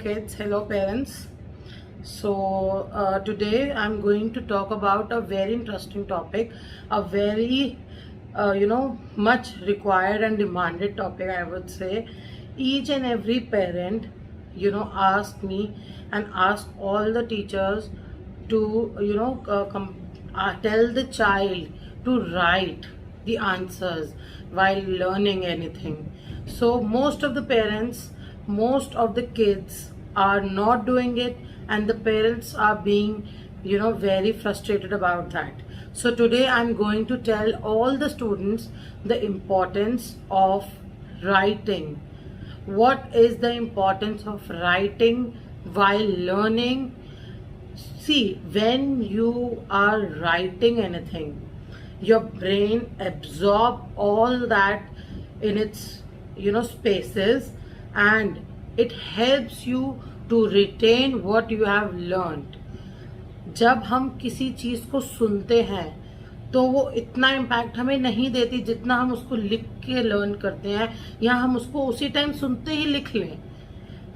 kids, hello parents. Today I'm going to talk about a very interesting topic, a very much required and demanded topic, I would say. Each and every parent asked me and asked all the teachers to tell the child to write the answers while learning anything. So most of the parents, most of the kids are not doing it, and the parents are being very frustrated about that. So today I'm going to tell all the students the importance of writing. What is the importance of writing while learning? See, when you are writing anything, your brain absorb all that in its spaces, and it helps you to retain what you have learned. जब हम किसी चीज को सुनते हैं तो वो इतना इम्पैक्ट हमें नहीं देती जितना हम उसको लिख के लर्न करते हैं, या हम उसको उसी टाइम सुनते ही लिख लें.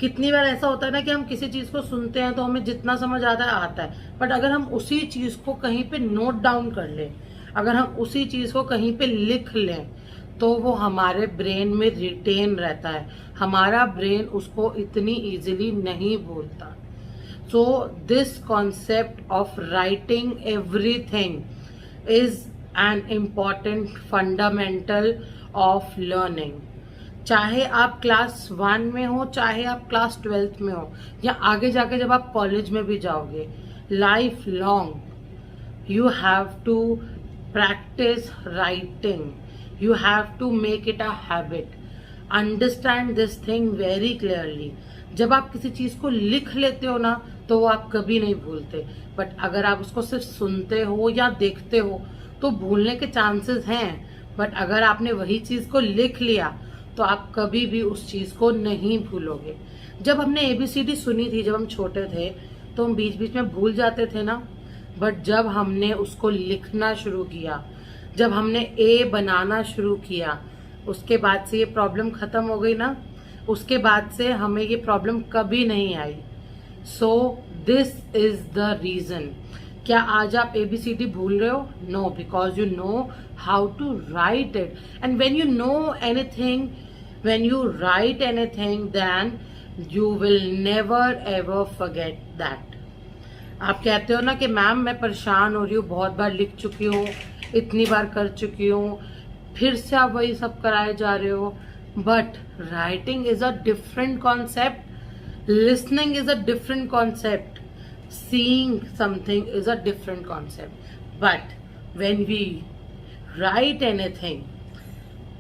कितनी बार ऐसा होता है ना कि हम किसी चीज को सुनते हैं तो हमें जितना समझ आता है, बट अगर हम उसी चीज को कहीं पे नोट डाउन कर लें, अगर हम उसी चीज को कहीं पे लिख लें, तो वो हमारे ब्रेन में रिटेन रहता है. हमारा ब्रेन उसको इतनी इजीली नहीं भूलता. So this concept of writing everything is an important fundamental of learning. चाहे आप क्लास 1 में हो, चाहे आप क्लास 12th में हो, या आगे जाके जब आप कॉलेज में भी जाओगे, life long you have to practice writing. You have to make it a habit. Understand this thing very clearly. जब आप किसी चीज को लिख लेते हो ना, तो वो आप कभी नहीं भूलते. बट अगर आप उसको सिर्फ सुनते हो या देखते हो तो भूलने के चांसेस हैं. बट अगर आपने वही चीज को लिख लिया तो आप कभी भी उस चीज को नहीं भूलोगे. जब हमने ABCD सुनी थी जब हम छोटे थे, तो हम बीच बीच में भूल जाते थे ना. बट जब हमने उसको लिखना शुरू किया, जब हमने ए बनाना शुरू किया, उसके बाद से ये प्रॉब्लम खत्म हो गई ना. उसके बाद से हमें ये प्रॉब्लम कभी नहीं आई. So this is the reason. क्या आज आप ABCD भूल रहे हो? No, because you know how to write it. And when you know anything, when you write anything, then you will never ever forget that. आप कहते हो ना कि मैम मैं परेशान हो रही हूँ, बहुत बार लिख चुकी हूँ, इतनी बार कर चुकी हूँ, फिर से आप वही सब कराए जा रहे हो. But writing is a different concept, listening is a different concept, seeing something is a different concept. But when we write anything,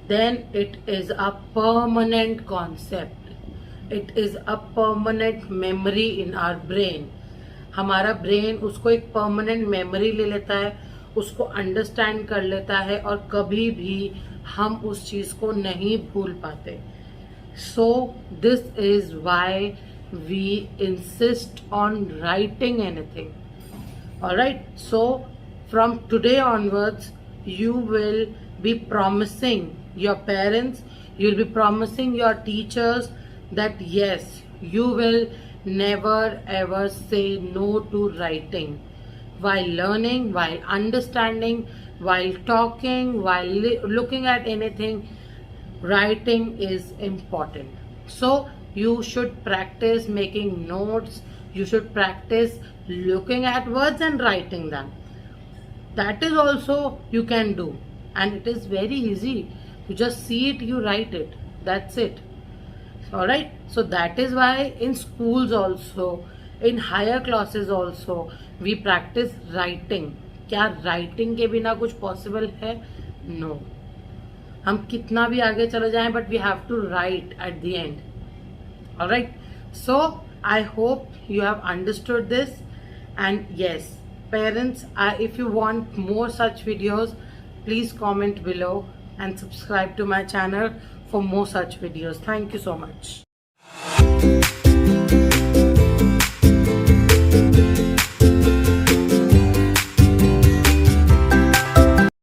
then it is a permanent concept. It is a permanent memory in our brain. हमारा brain उसको एक permanent memory ले लेता है, उसको understand कर लेता है, और कभी भी हम उस चीज को नहीं भूल पाते. So this is why we insist on writing anything. Alright, so from today onwards you will be promising your parents, you will be promising your teachers that yes, you will never ever say no to writing. While learning, while understanding, while talking, while looking at anything, writing is important. So you should practice making notes, you should practice looking at words and writing them. That is also you can do, and it is very easy. You just see it, you write it, that's it. Alright, so that is why in schools also, in higher classes also, we practice writing. क्या writing के बिना कुछ possible है? No. हम कितना भी आगे चले जाएं, but we have to write at the end. Alright, so I hope you have understood this. And yes, parents, if you want more such videos, please comment below and subscribe to my channel for more such videos. Thank you so much.